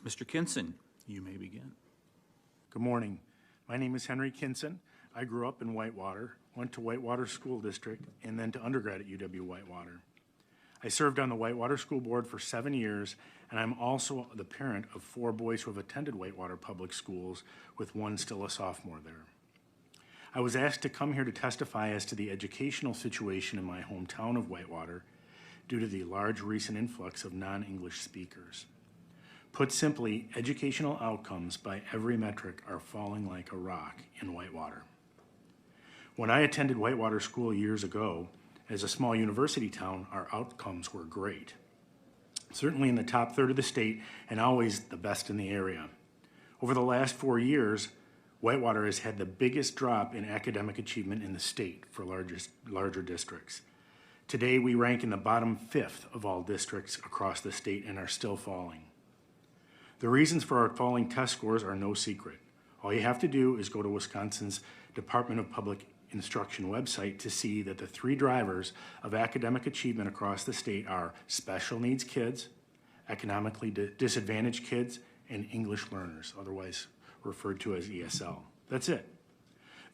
Mr. Kinson, you may begin. Good morning. My name is Henri Kinson. I grew up in Whitewater, went to Whitewater School District, and then to undergrad at UW-Whitewater. I served on the Whitewater School Board for 7 years, and I'm also the parent of 4 boys who have attended Whitewater Public Schools, with one still a sophomore there. I was asked to come here to testify as to the educational situation in my hometown of Whitewater due to the large recent influx of non-English speakers. Put simply, educational outcomes by every metric are falling like a rock in Whitewater. When I attended Whitewater School years ago, as a small university town, our outcomes were great. Certainly in the top third of the state and always the best in the area. Over the last 4 years, Whitewater has had the biggest drop in academic achievement in the state for larger districts. Today, we rank in the bottom 5th of all districts across the state and are still falling. The reasons for our falling test scores are no secret. All you have to do is go to Wisconsin's Department of Public Instruction website to see that the 3 drivers of academic achievement across the state are special needs kids, economically disadvantaged kids, and English learners, otherwise referred to as ESL. That's it.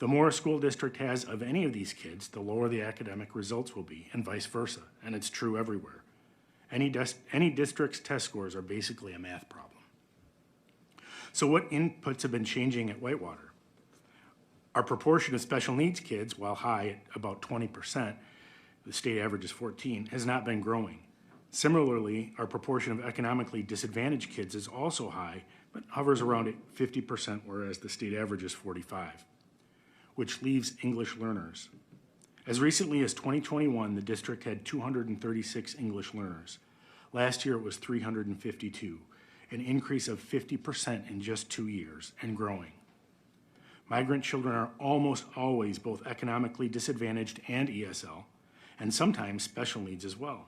The more a school district has of any of these kids, the lower the academic results will be, and vice versa, and it's true everywhere. Any district's test scores are basically a math problem. So what inputs have been changing at Whitewater? Our proportion of special needs kids, while high at about 20%, the state average is 14, has not been growing. Similarly, our proportion of economically disadvantaged kids is also high, but hovers around at 50%, whereas the state average is 45, which leaves English learners. As recently as 2021, the district had 236 English learners. Last year it was 352, an increase of 50% in just 2 years, and growing. Migrant children are almost always both economically disadvantaged and ESL, and sometimes special needs as well.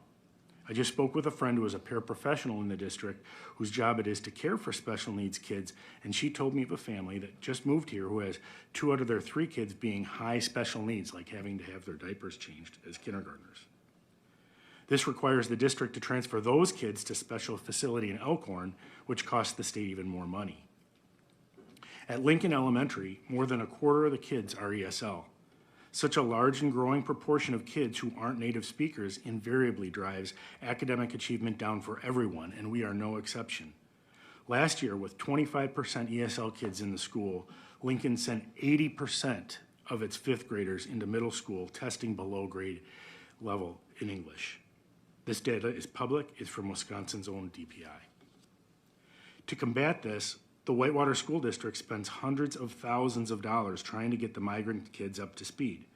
I just spoke with a friend who is a paraprofessional in the district whose job it is to care for special needs kids, and she told me of a family that just moved here who has 2 out of their 3 kids being high special needs, like having to have their diapers changed as kindergartners. This requires the district to transfer those kids to special facility in Elkhorn, which costs the state even more money. At Lincoln Elementary, more than a quarter of the kids are ESL. Such a large and growing proportion of kids who aren't native speakers invariably drives academic achievement down for everyone, and we are no exception. Last year, with 25% ESL kids in the school, Lincoln sent 80% of its 5th graders into middle school testing below grade level in English. This data is public, it's from Wisconsin's own DPI. To combat this, the Whitewater School District spends hundreds of thousands of dollars trying to get the migrant kids up to speed.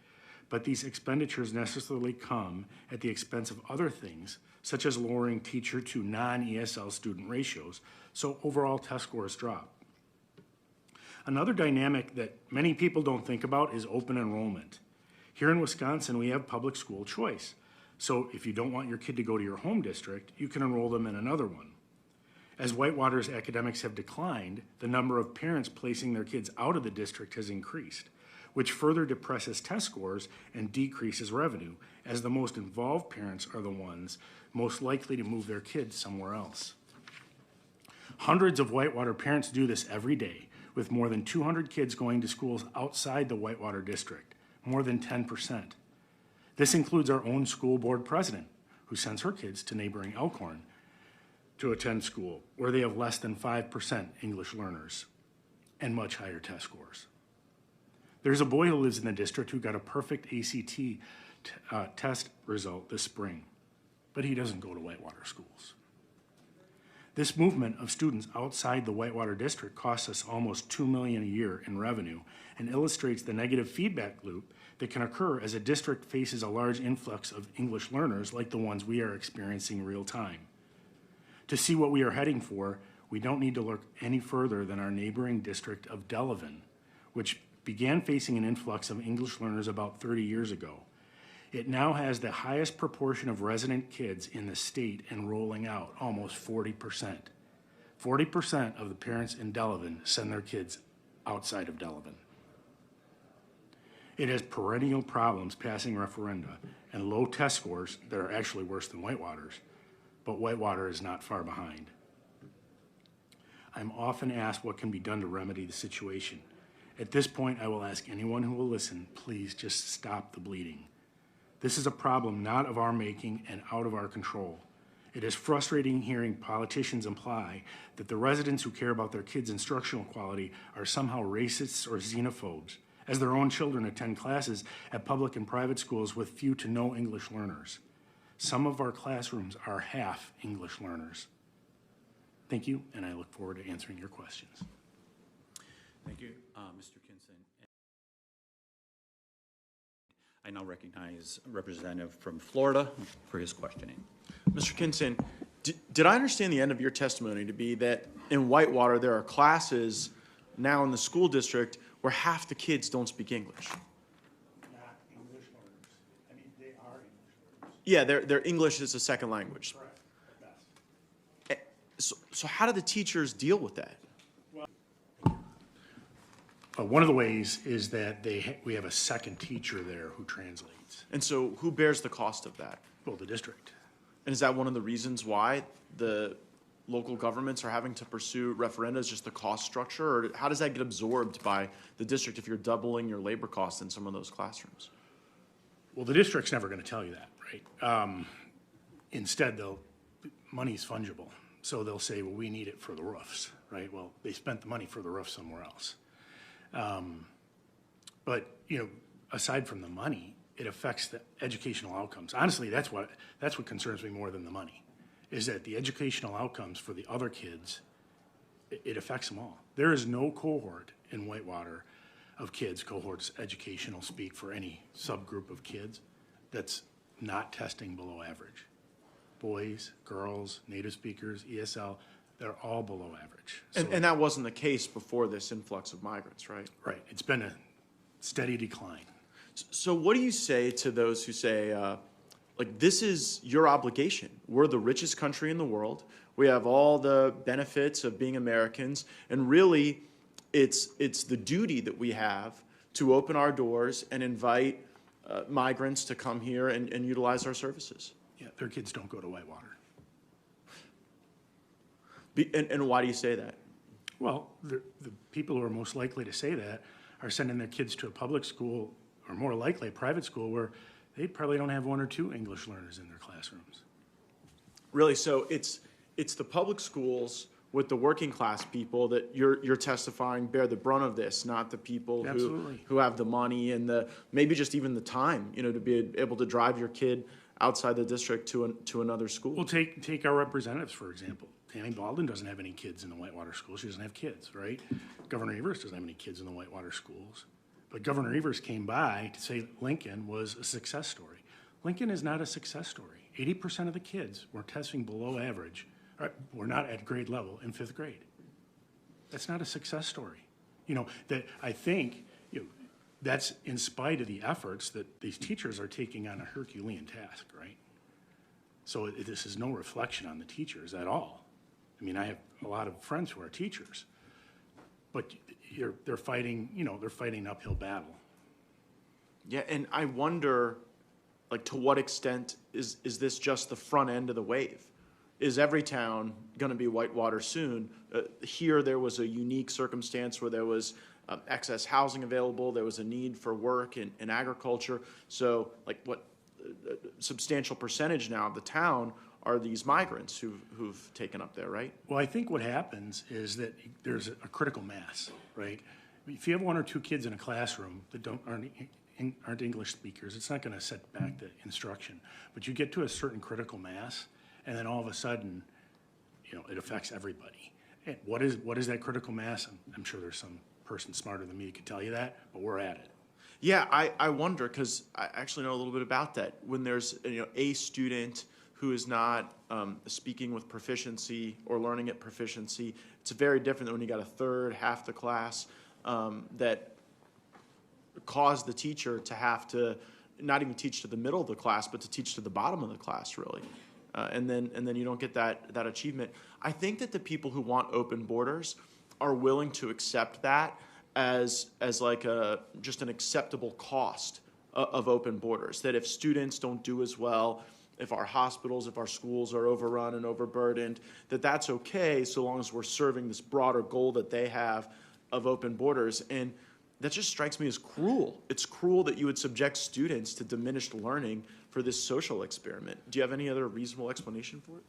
But these expenditures necessarily come at the expense of other things, such as lowering teacher to non-ESL student ratios, so overall test scores drop. Another dynamic that many people don't think about is open enrollment. Here in Wisconsin, we have public school choice. So if you don't want your kid to go to your home district, you can enroll them in another one. As Whitewater's academics have declined, the number of parents placing their kids out of the district has increased, which further depresses test scores and decreases revenue, as the most involved parents are the ones most likely to move their kids somewhere else. Hundreds of Whitewater parents do this every day, with more than 200 kids going to schools outside the Whitewater district, more than 10%. This includes our own school board president, who sends her kids to neighboring Elkhorn to attend school, where they have less than 5% English learners and much higher test scores. There's a boy who lives in the district who got a perfect ACT test result this spring, but he doesn't go to Whitewater schools. This movement of students outside the Whitewater district costs us almost $2 million a year in revenue and illustrates the negative feedback loop that can occur as a district faces a large influx of English learners like the ones we are experiencing real time. To see what we are heading for, we don't need to look any further than our neighboring district of Delavan, which began facing an influx of English learners about 30 years ago. It now has the highest proportion of resident kids in the state enrolling out, almost 40%. 40% of the parents in Delavan send their kids outside of Delavan. It has perennial problems passing referenda and low test scores that are actually worse than Whitewater's, but Whitewater is not far behind. I'm often asked what can be done to remedy the situation. At this point, I will ask anyone who will listen, please just stop the bleeding. This is a problem not of our making and out of our control. It is frustrating hearing politicians imply that the residents who care about their kids' instructional quality are somehow racists or xenophobes, as their own children attend classes at public and private schools with few to no English learners. Some of our classrooms are half English learners. Thank you, and I look forward to answering your questions. Thank you, Mr. Kinson. I now recognize a representative from Florida for his questioning. Mr. Kinson, did I understand the end of your testimony to be that in Whitewater there are classes now in the school district where half the kids don't speak English? Not English learners. I mean, they are English learners. Yeah, their English is a second language. Correct. Yes. So how do the teachers deal with that? One of the ways is that we have a second teacher there who translates. And so who bears the cost of that? Well, the district. And is that one of the reasons why the local governments are having to pursue referenda, is just the cost structure? Or how does that get absorbed by the district if you're doubling your labor costs in some of those classrooms? Well, the district's never going to tell you that, right? Instead, money's fungible. So they'll say, well, we need it for the roofs, right? Well, they spent the money for the roof somewhere else. But, aside from the money, it affects the educational outcomes. Honestly, that's what concerns me more than the money, is that the educational outcomes for the other kids, it affects them all. There is no cohort in Whitewater of kids, cohorts educational speak for any subgroup of kids, that's not testing below average. Boys, girls, native speakers, ESL, they're all below average. And that wasn't the case before this influx of migrants, right? Right. It's been a steady decline. So what do you say to those who say, this is your obligation? We're the richest country in the world. We have all the benefits of being Americans. And really, it's the duty that we have to open our doors and invite migrants to come here and utilize our services. Yeah, their kids don't go to Whitewater. And why do you say that? Well, the people who are most likely to say that are sending their kids to a public school, or more likely a private school, where they probably don't have one or two English learners in their classrooms. Really, so it's the public schools with the working class people that you're testifying bear the brunt of this, not the people who have the money and maybe just even the time, to be able to drive your kid outside the district to another school. Well, take our representatives, for example. Tammy Baldwin doesn't have any kids in the Whitewater schools. She doesn't have kids, right? Governor Evers doesn't have any kids in the Whitewater schools. But Governor Evers came by to say Lincoln was a success story. Lincoln is not a success story. 80% of the kids were testing below average, or were not at grade level in 5th grade. That's not a success story. That I think that's in spite of the efforts that these teachers are taking on a Herculean task, right? So this is no reflection on the teachers at all. I mean, I have a lot of friends who are teachers, but they're fighting an uphill battle. Yeah, and I wonder, to what extent is this just the front end of the wave? Is every town going to be Whitewater soon? Here there was a unique circumstance where there was excess housing available, there was a need for work in agriculture, so substantial percentage now of the town are these migrants who've taken up there, right? Well, I think what happens is that there's a critical mass, right? If you have one or two kids in a classroom that aren't English speakers, it's not going to set back the instruction. But you get to a certain critical mass, and then all of a sudden, it affects everybody. And what is that critical mass? I'm sure there's some person smarter than me who could tell you that, but we're at it. Yeah, I wonder, because I actually know a little bit about that. When there's a student who is not speaking with proficiency or learning at proficiency, it's very different than when you got a third, half the class that caused the teacher to have to not even teach to the middle of the class, but to teach to the bottom of the class, really. And then you don't get that achievement. I think that the people who want open borders are willing to accept that as just an acceptable cost of open borders. That if students don't do as well if our hospitals, if our schools are overrun and overburdened, that's okay so long as we're serving this broader goal that they have of open borders. And that just strikes me as cruel. It's cruel that you would subject students to diminished learning for this social experiment. Do you have any other reasonable explanation for it?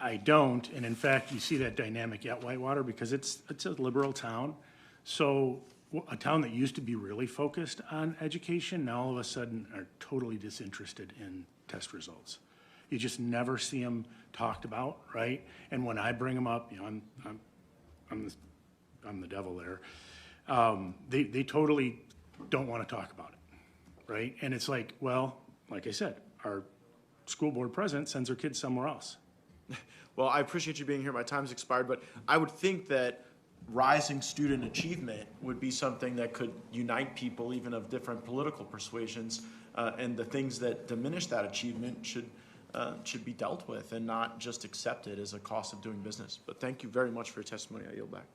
I don't, and in fact, you see that dynamic at Whitewater because it's a liberal town. So a town that used to be really focused on education, now all of a sudden are totally disinterested in test results. You just never see them talked about, right? And when I bring them up, you know, I'm the devil there. They totally don't want to talk about it, right? And it's like, well, like I said, our school board president sends their kids somewhere else. Well, I appreciate you being here. My time's expired, but I would think that rising student achievement would be something that could unite people, even of different political persuasions, and the things that diminish that achievement should be dealt with and not just accepted as a cost of doing business. But thank you very much for your testimony. I yield back.